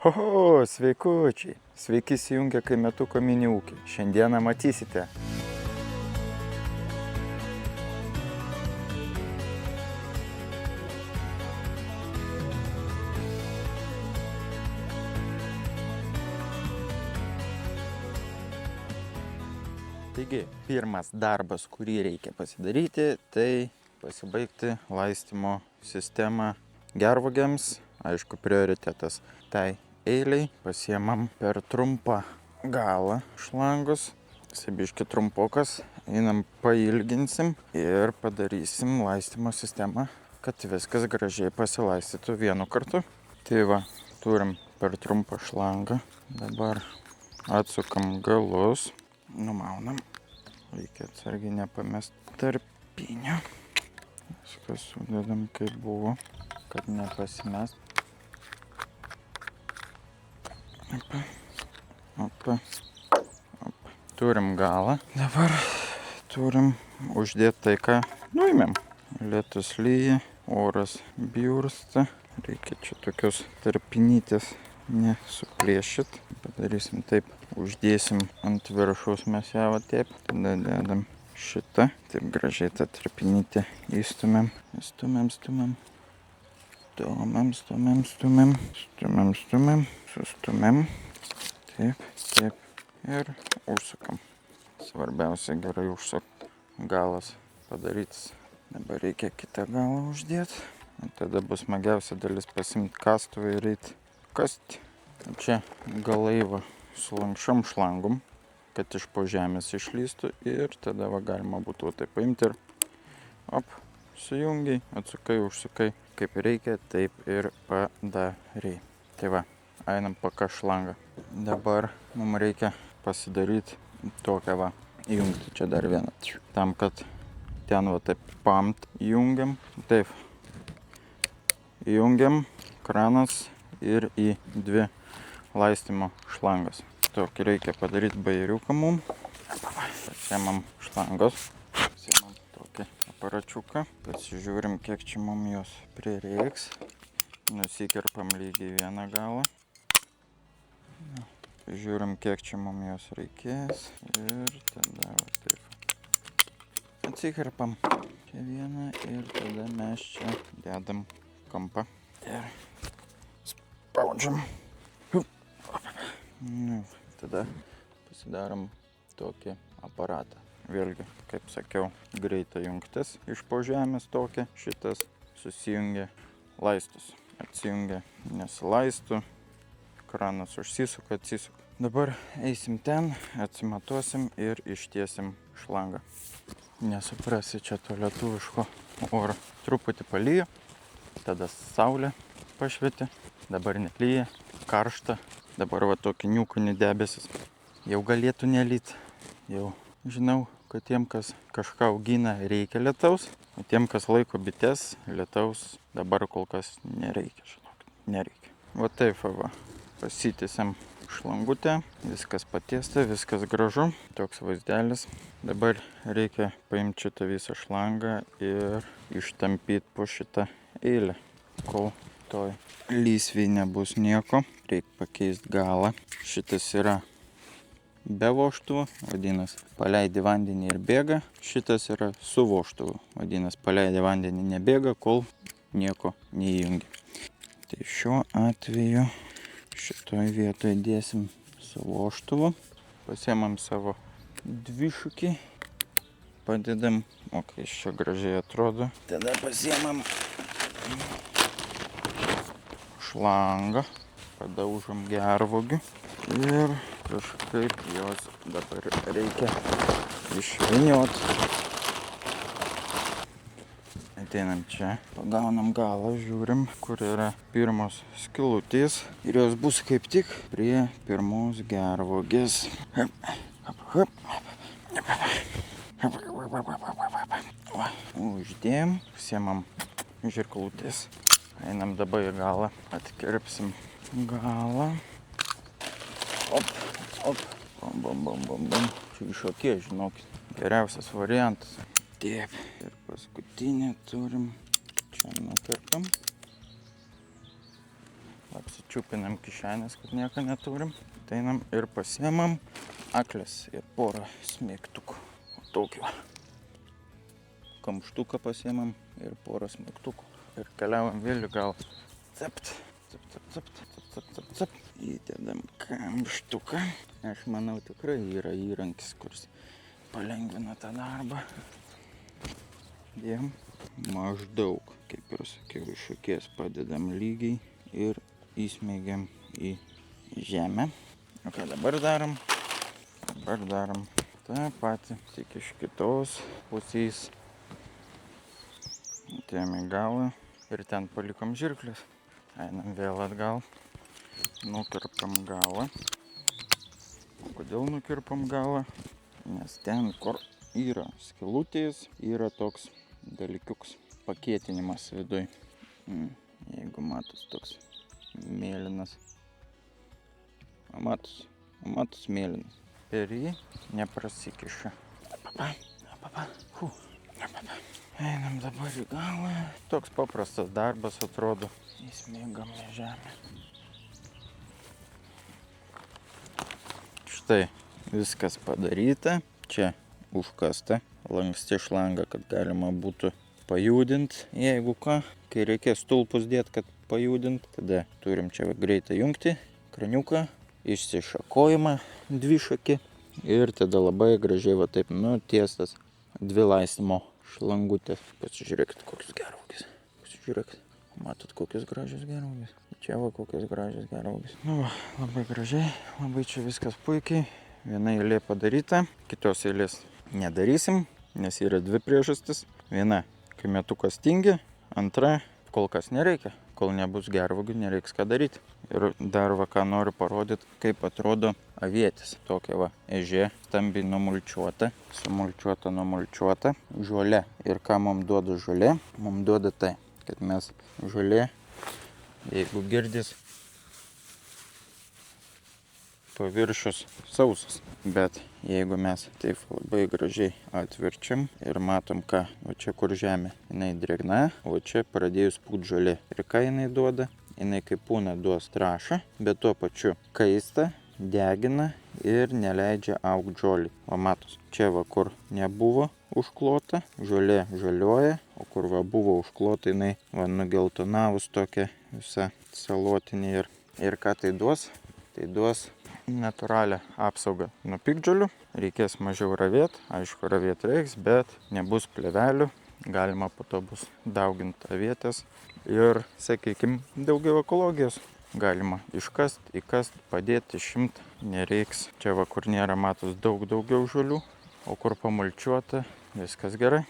Oho, sveikučiai. Sveiki įsijungę Kaimetuko mini ūkį. Šiandieną matysite. Taigi, pirmas darbas, kurį reikia pasidaryti, tai pasibaigti laistymo sistemą gervuogėms. Aišku, prioritetas tai eiliai. Pasiemam per trumpą galą šlangus. Biškį trumpokas. Einam pailginsim ir padarysim laistymo sistemą, kad viskas gražiai pasilaistytų vienu kartu. Tai va, turim per trumpą šlangą. Dabar atsukam galus. Numaunam. Reikia atsargiai nepamest tarpinio. Viską sudedam kaip buvo, kad nepasimest. Opa, opa, opa. Turim galą. Dabar turim uždėti tai, ką nuėmėm. Lietus lyja, oras bjursta. Reikia čia tokios tarpinytės nesuplėšyt. Padarysim taip. Uždėsim ant viršaus mes ją va taip. Tada dedam šitą. Taip gražiai tą tarpinytę įstumėm. Stumėm. Stumėm. Sustumėm. Taip. Ir užsukam. Svarbiausia gerai užsuk. Galas padarytas. Dabar reikia kitą galą uždėti. Tada bus smagiausia dalis pasimti kastuvą ir eiti kasti. Čia galai va su lankščiom šlangom, kad iš po žemės išlystų. Ir tada va galima būtų taip paimti ir sujungiai, atsukai, užsukai. Kaip reikia, taip ir padarei. Tai va, einam paka šlangą. Dabar mums reikia pasidaryti tokią va, įjungti čia dar vieną. Tam, kad ten va taip pamt įjungiam. Taip, įjungiam kranas ir į dvi laistymo šlangas. Tokį reikia padaryti bairiuką mum. Pasiemam šlangos. Pasiemam tokį aparačiuką. Pasižiūrim, kiek čia mum jos prireiks. Nusikirpam lygiai vieną galą. Žiūrim, kiek čia mum jos reikės. Ir tada va taip. Atsikirpam čia vieną ir tada mes čia dedam kampą. Ir spaudžiam. Tada pasidarom tokį aparatą. Vėlgi, kaip sakiau, greita jungtis iš po žemės tokia. Šitas susijungia laistus. Atsijungia nesilaistų. Kranas užsisuka, atsisuka. Dabar eisim ten, atsimatuosim ir ištiesim šlangą. Nesuprasi čia to lietuviško oro. Truputį palyjo, tada saulė pašvietė. Dabar nelyja, karšta. Dabar va tokį niūkunį debesis. Jau galėtų nelyt. Jau žinau, kad tiem, kas kažką augina, reikia lietaus. O tiem, kas laiko bites, lietaus dabar kol kas nereikia, žinok. Nereikia. Va taip va. Pasitėsiam šlangutę. Viskas patiesta, viskas gražu. Toks vaizdelis. Dabar reikia paimti šitą visą šlangą ir ištampyti po šitą eilę. Kol toj lysviai nebus nieko, reikia pakeisti galą. Šitas yra be vožtuvų, vadinasi, paleidi vandenį ir bėga. Šitas yra su vožtuvu, vadinasi, paleidi vandenį nebėga, kol nieko neįjungi. Tai šiuo atveju šitoj vietoje dėsim su vožtuvu. Pasiemam savo dvišukį, padedam, kai čia gražiai atrodo. Tada pasiemam šlangą, padaužom gervuogių ir kažkaip jos dabar reikia išvyniot. Ateinam čia, pagaunam galą, žiūrim, kur yra pirmos skylutės ir jos bus kaip tik prie pirmos gervuogės. Uždėjom, pasiemam žirklutės. Einam dabar į galą, atkirpsim galą. Bam. Čia išokė, žinokit. Geriausias variantas. Taip. Ir paskutinį turim. Čia nukirpam. čiupinam kišenės, kad nieko neturim. Tai einam ir pasiemam akles ir porą smeigtukų. Tokį va. Kamštuką pasiemam ir porą smeigtukų. Ir keliaujam vėl gal cept. Įdedam kamštuką. Aš manau, tikrai yra įrankis, kuris palengvina tą darbą. Dėjom maždaug, kaip ir sakiau, iš akies padedam lygiai ir įsmeigiam į žemę. O ką dabar darom? Dabar darom tą patį, tik iš kitos pusės. Atėjom į galą ir ten palikom žirkles. Einam vėl atgal, nukirpam galą. Kodėl nukirpam galą? Nes ten, kur yra skylutės, yra toks dalykiuks, pakietinimas viduj. Jeigu matos toks mėlynas. Matos mėlynas. Per jį neprasikiša. Einam dabar į galą. Toks paprastas darbas atrodo. Įsmeigam į žemę. Štai viskas padaryta. Čia užkasta lanksti šlanga, kad galima būtų pajudinti. Jeigu ką, kai reikės stulpus dėti, kad pajudinti, tada turim čia greitą jungtį, kraniuką, išsišakojimą dvišakį ir tada labai gražiai va taip nutiestas dvi laistymo šlangutės. Pasižiūrėkit, kokius gervuogės. Pasižiūrėkit. Matot, kokios gražios gervuogės. Čia va, kokios gražios gervuogės. Nu va, labai gražiai, labai čia viskas puikiai. Viena eilė padaryta, kitos eilės nedarysim, nes yra dvi priežastis. Viena, kai metukas tingi, antra, kol kas nereikia. Kol nebus gervuogių, nereiks ką daryti. Ir dar va, ką noriu parodyti, kaip atrodo avietis. Tokia va, ežė, stambiai numulčiuota, numulčiuota žolė. Ir ką mums duoda žolė? Mums duoda tai, kad mes žolė, jeigu girdis, paviršius sausas. Bet jeigu mes taip labai gražiai atverčiam ir matom, ką, va čia kur žemė, jinai drėgna, o čia pradėjus pūt žolė. Ir ką jinai duoda? Jinai kaip pūna duos trąšą, bet tuo pačiu kaista, degina ir neleidžia augti žolį. O matos, čia va kur nebuvo užklota, žolė žalioja, o kur va buvo užklota, jinai va nugeltonavus tokia visa salotinė. Ir ką tai duos? Tai duos natūralią apsaugą nuo piktžolių. Reikės mažiau ravėti, aišku, ravėti reiks, bet nebus plėvelių. Galima po to bus dauginti avietės ir, sakykim, daugiau ekologijos. Galima iškast, įkast, padėti, išimt. Nereiks. Čia va, kur nėra, matos, daugiau žolių, o kur pamulčiuota, viskas gerai.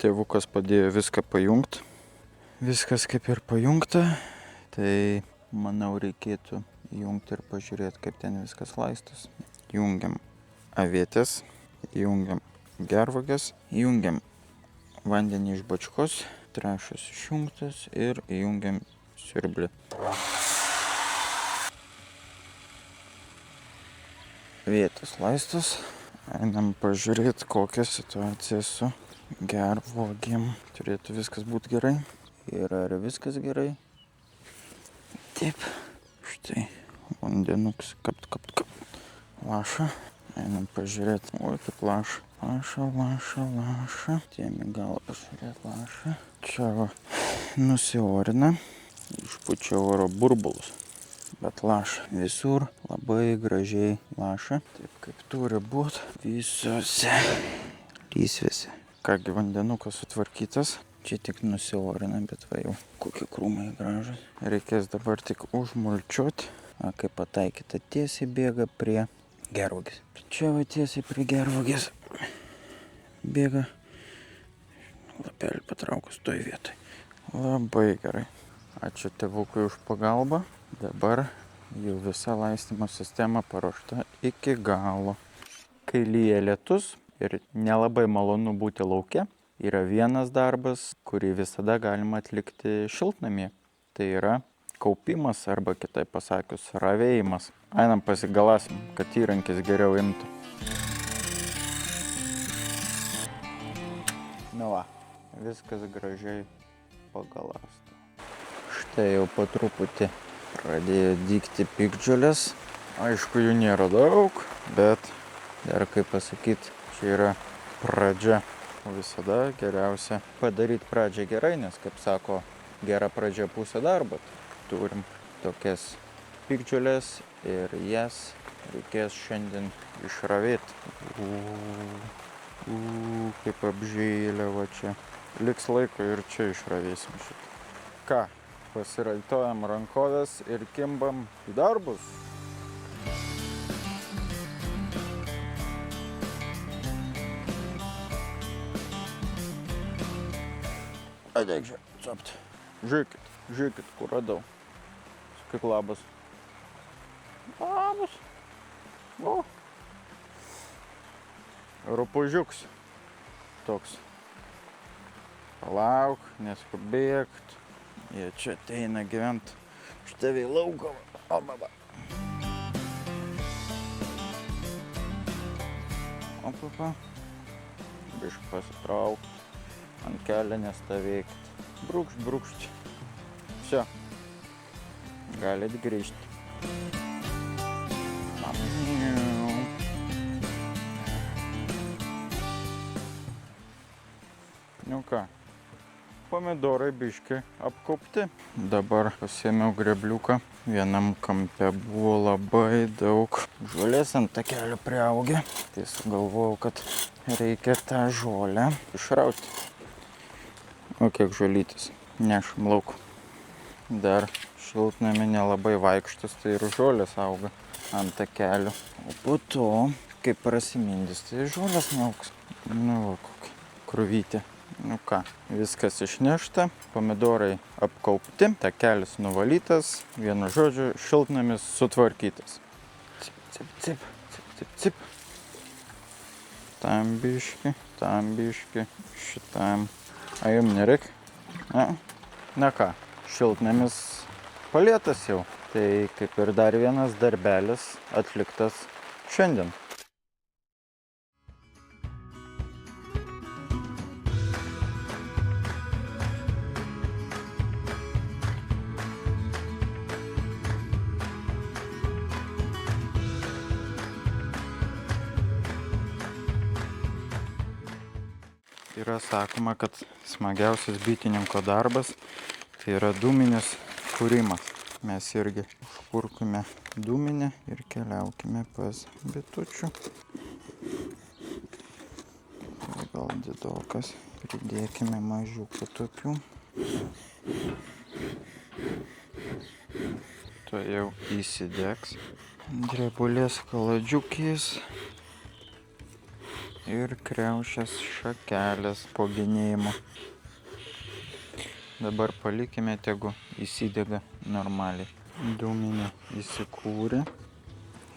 Tėvukas padėjo viską pajungti. Viskas kaip ir pajungta. Tai, manau, reikėtų jungti ir pažiūrėti, kaip ten viskas laistos. Jungiam avietės, jungiam gervuogės, jungiam vandenį iš bačkos, trąšos išjungtas ir jungiam siurblį. Avietės laistos. Einam pažiūrėti, kokia situacija su gervuogėm. Turėtų viskas būti gerai. Ir ar viskas gerai? Taip. Štai vandenuks, kapt. Laša. Einam pažiūrėti. Oi, kaip laša. Laša. Tėmi gal pažiūrėti laša. Čia va nusiorina. Išpučia oro burbulus. Bet laša visur labai gražiai laša. Taip kaip turi būti visose lysvėse. Kągi vandenukas sutvarkytas. Čia tik nusiorina, bet va jau kokie krūmai gražus. Reikės dabar tik užmulčiuoti. Kaip pataikyta, tiesiai bėga prie gervuogės. Čia va tiesiai prie gervuogės bėga. Lapelį patraukus toj vietoj. Labai gerai. Ačiū tėvukui už pagalbą. Dabar jau visa laistymo sistema paruošta iki galo. Kai lyja lietus ir nelabai malonu būti lauke, yra vienas darbas, kurį visada galima atlikti šiltnamyje. Tai yra kaupimas arba kitaip pasakius ravėjimas. Einam pasigalasim, kad įrankis geriau imtų. Nu va, viskas gražiai pagalasta. Štai jau po truputį Pradėjo dygti piktžolės. Aišku, jų nėra daug, bet dar kaip pasakyti, čia yra pradžia. Visada geriausia padaryti pradžią gerai, nes, kaip sako, gera pradžia pusė darbo. Turim tokias piktžolės ir jas reikės šiandien išravėti. Kaip apžėlė va čia. Liks laiko ir čia išravėsim šitą. Ką, pasiraitojam rankovės ir kimbam į darbus. Ateik čia, capt. Žiūrėkit, kur radau. Kaip labas. Labas. O. Rupužiuks. Toks. Palauk, neskubėkt. Jie čia ateina gyvent. Štai lauko. O, baba. O, papa. Bišk pasitraukt. Ant kelio nestovėkit. Brūkšt. Все. Galit grįžti. Nu ką, pomidorai biški apkaupti. Dabar pasiėmiau grebliuką. Vienam kampe buvo labai daug žolės ant takelio priaugę. Tai sugalvojau, kad reikia tą žolę išrauti. O kiek žolytis, nešam lauk. Dar šiltnamy nelabai vaikštus, tai ir žolės auga ant takelio. O po to, kai prasimindys, tai žolės neaugs. Nu va, kokia kruvytė. Nu ką, viskas išnešta, pomidorai apkaupti, takelis nuvalytas, vienu žodžiu, šiltnamis sutvarkytas. Cip. Tam biški, šitam. A jum nereik? Na ką, šiltnamis palietas jau. Tai kaip ir dar vienas darbelis atliktas šiandien. Yra sakoma, kad smagiausias bitininko darbas tai yra dūminis kūrimas. Mes irgi užkurkime dūminę ir keliaukime pas bitučių. Gal didokas. Pridėkime mažiukų tokių. To jau įsidegs. Drebulės kaladžiukės. Ir kriaušės šakelės po genėjimo. Dabar palikime, tegu įsidega normaliai. Dūminė įsikūrė.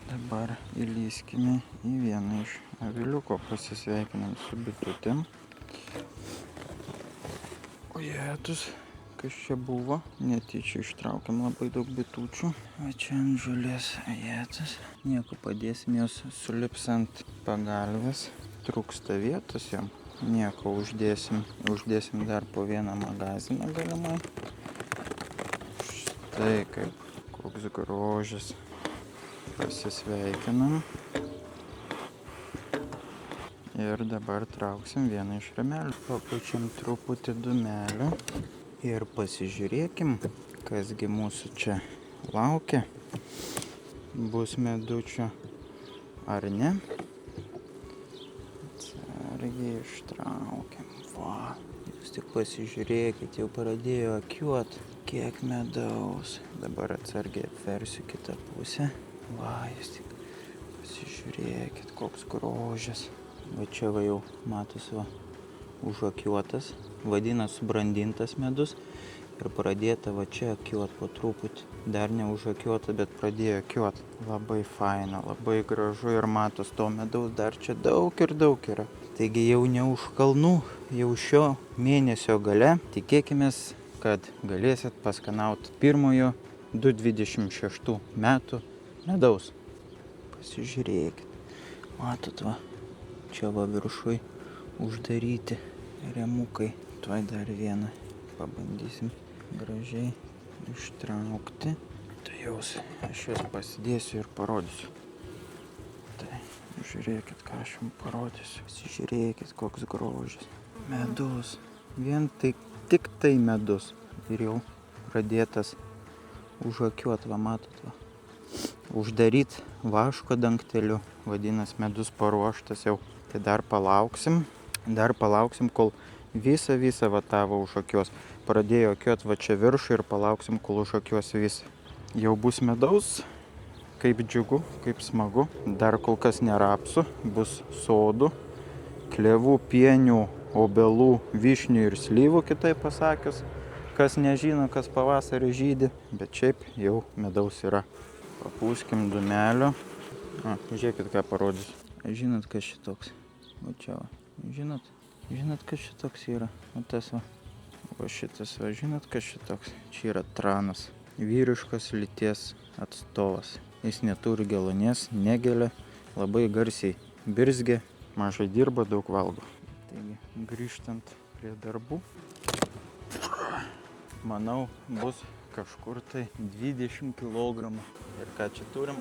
Dabar įlyskime į vieną iš aviliuko. Pasisveikinam su bitutėm. O jėtus, kas čia buvo? Netyčia ištraukiam labai daug bitučių. O čia ant žolės jėtus. Nieko, padėsim jos sulips ant pagalvės. Trūksta vietos jam. Nieko, uždėsim dar po vieną magaziną galimai. Štai kaip, koks grožis. Pasisveikinam. Ir dabar trauksim vieną iš rėmelių. Papučiam truputį dūmelio. Ir pasižiūrėkim, kasgi mūsų čia laukia. Bus medučio ar ne. Atsargiai ištraukiam. Va, jūs tik pasižiūrėkit, jau pradėjo akiuot, kiek medaus. Dabar atsargiai apversiu kitą pusę. Va, jūs tik pasižiūrėkit, koks grožis. Va čia va jau matos va užakiuotas, vadina subrandintas medus. Ir pradėta va čia akiuot po truputį. Dar ne užakiuota, bet pradėjo akiuot. Labai faina, labai gražu ir matos to medaus dar čia daug ir daug yra. Taigi jau ne už kalnų, jau šio mėnesio gale tikėkimės, kad galėsit paskanauti pirmojo 2026 metų medaus. Pasižiūrėkit. Matot va, čia va viršui uždaryti remukai. Tuoj dar vieną pabandysim gražiai ištraukti. Jaus, aš jas pasidėsiu ir parodysiu. Tai, žiūrėkit, ką aš jums parodysiu. Žiūrėkit, koks grožis. Medus. Vien tik tai medus. Ir jau pradėtas užakiuot, va matot, va. Uždaryt vaško dangteliu. Vadinas, medus paruoštas jau. Tai dar palauksim, kol visą va tavo užakiuos. Pradėjo akiuot va čia viršų ir palauksim, kol užakiuos visą. Jau bus medaus, kaip džiugu, kaip smagu. Dar kol kas nerapsų, bus sodų, klevų, pienių, obelų, vyšnių ir slyvų, kitaip pasakius. Kas nežino, kas pavasarį žydi, bet šiaip jau medaus yra. Papūskim dūmelio. Žiūrėkit, ką parodysiu. Žinot, kas šitoks? O čia va. Žinot, kas šitoks yra? O tas va. O šitas va. Žinot, kas šitoks? Čia yra tranas. Vyriškos lyties atstovas. Jis neturi gelonės, negelia, labai garsiai birzgia, mažai dirba, daug valgo. Taigi, grįžtant prie darbų, manau, bus kažkur tai 20 kg. Ir ką čia turim?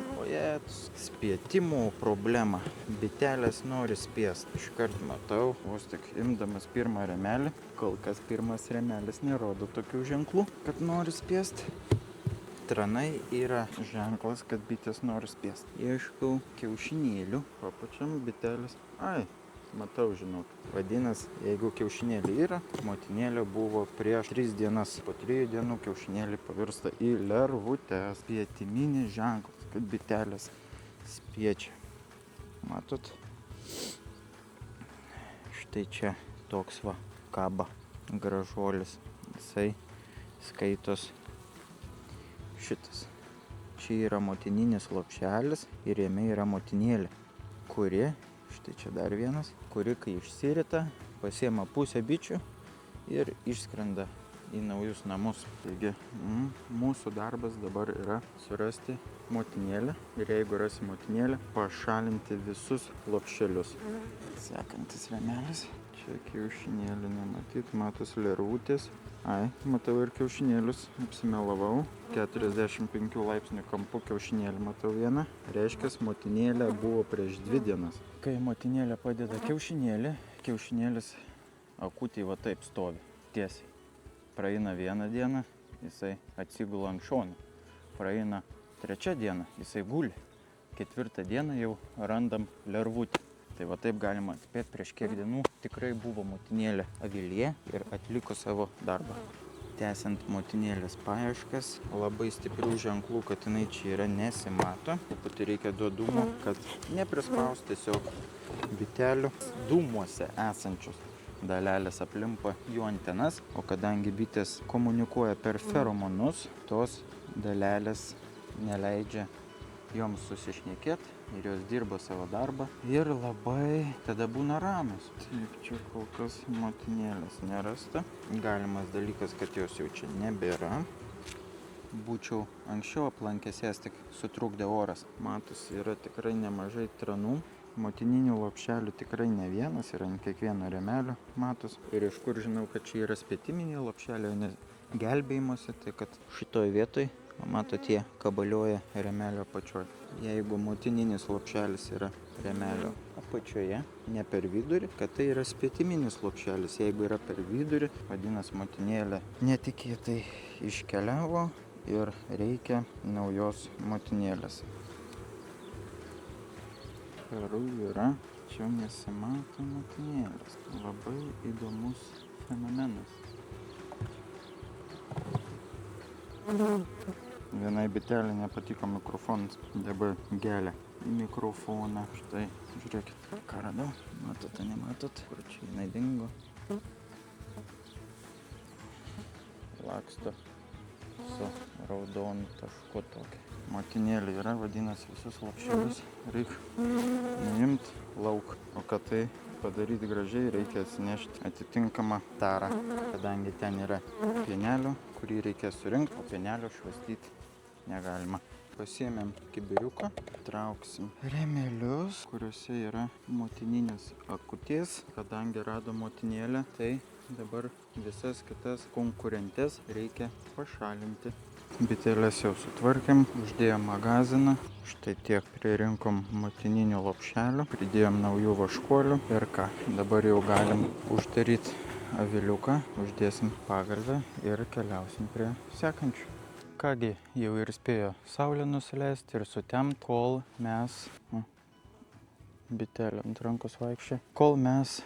Spietimų problema. Bitelės nori spiest. Iškart matau, vos tik imdamas pirmą remelį. Kol kas pirmas remelis nerodo tokių ženklų, kad nori spiest. Tranai yra ženklas, kad bitės nori spiest. Ieškau kiaušinėlių. Papačiam bitelės. Matau, žinok. Vadinas, jeigu kiaušinėlį yra, motinėlė buvo prieš 3 dienas. Po 3 dienų kiaušinėlį pavirsta į lervutės. Spietiminis ženklas, kad bitelės spiečia. Matot? Štai čia toks va kaba gražuolis. Jisai skaitos šitas. Čia yra motininis lopšelis ir jame yra motinėlė, kuri, štai čia dar vienas, kuri kai išsirita, pasiema pusę bičių ir išskrenda į naujus namus. Taigi mūsų darbas dabar yra surasti motinėlę ir jeigu rasi motinėlę, pašalinti visus lopšelius. Sekantis remelis. Čia kiaušinėlį nematyt, matos lervutės. Matau ir kiaušinėlius, apsimelavau. 45 laipsnių kampu kiaušinėlį matau vieną. Reiškia, motinėlė buvo prieš 2 dienas. Kai motinėlė padeda kiaušinėlį, kiaušinėlis akutėj va taip stovi, tiesiai. Praeina 1 diena, jisai atsigula ant šono. Praeina 3 diena, jisai guli. 4 dieną jau randam lervutį. Tai va taip galima atspėti, prieš kiek dienų tikrai buvo motinėlė avilyje ir atliko savo darbą. Tęsiant motinėlės paieškas, labai stiprių ženklų, kad jinai čia yra, nesimato. Truputį reikia duodumo, kad neprispaus tiesiog bitelių dūmuose esančius dalelės aplimpa jų antenas, o kadangi bitės komunikuoja per feromonus, tos dalelės neleidžia joms susišnekėti ir jos dirba savo darbą ir labai tada būna ramios. Taip, čia kol kas motinėlės nerasta. Galimas dalykas, kad jos jau čia nebėra. Būčiau anksčiau aplankęs jas, tik sutrukdė oras. Matosi, yra tikrai nemažai tranų. Motininių lopšelių tikrai ne vienas, yra ant kiekvieno remelio, matos. Ir iš kur žinau, kad čia yra spietiminiai lopšeliai, nes gelbėjimuose, tai kad šitoj vietoj, matot, jie kabalioja remelio apačioje. Jeigu motininis lopšelis yra remelio apačioje, ne per vidurį, kad tai yra spietiminis lopšelis. Jeigu yra per vidurį, vadinasi, motinėlė netikėtai iškeliavo ir reikia naujos motinėlės. Karų yra, čia nesimato motinėlės. Labai įdomus fenomenas. Vienai bitelė nepatiko mikrofonas, dabar gelia į mikrofoną. Štai, žiūrėkit, ką radau. Matot, nematot, kur čia jinai dingo. Laksto su raudonu tašku tokia. Motinėlė yra, vadinasi, visus lopšelius reikia nuimti lauk. O kad tai padaryti gražiai, reikia atsinešti atitinkamą tarą, kadangi ten yra pienelio, kurį reikia surinkti, o pienelio švastyti negalima. Pasiėmėm kibiriuką, trauksim remelius, kuriuose yra motininis akutės. Kadangi rado motinėlę, tai dabar visas kitas konkurentes reikia pašalinti. Bitelės jau sutvarkėm, uždėjom magaziną. Štai tiek pririnkom motininių lopšelių, pridėjom naujų vaškuolių ir ką. Dabar jau galim uždaryti aviliuką, uždėsim pagalvę ir keliausim prie sekančių. Kągi, jau ir spėjo saulė nusileisti ir sutemt, kol mes... Bitelė ant rankos vaikščia. Kol mes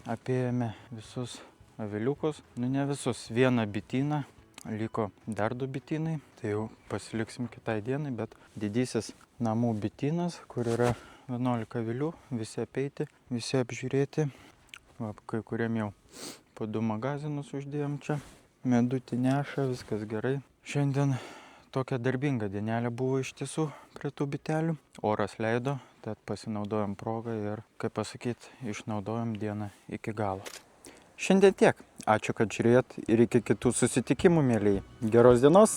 apėjome visus aviliukus, ne visus, vieną bityną, liko dar 2 bitynai, tai jau pasiliksim kitai dienai, bet didysis namų bitynas, kur yra 11 avilių, visi apeiti, visi apžiūrėti. Va, kai kuriem jau po 2 magazinus uždėjom čia. Medutį neša, viskas gerai. Šiandien tokia darbinga dienelė buvo iš tiesų prie tų bitelių. Oras leido, tad pasinaudojom progą ir, kaip pasakyti, išnaudojom dieną iki galo. Šiandien tiek. Ačiū, kad žiūrėjot ir iki kitų susitikimų, mėlyji. Geros dienos!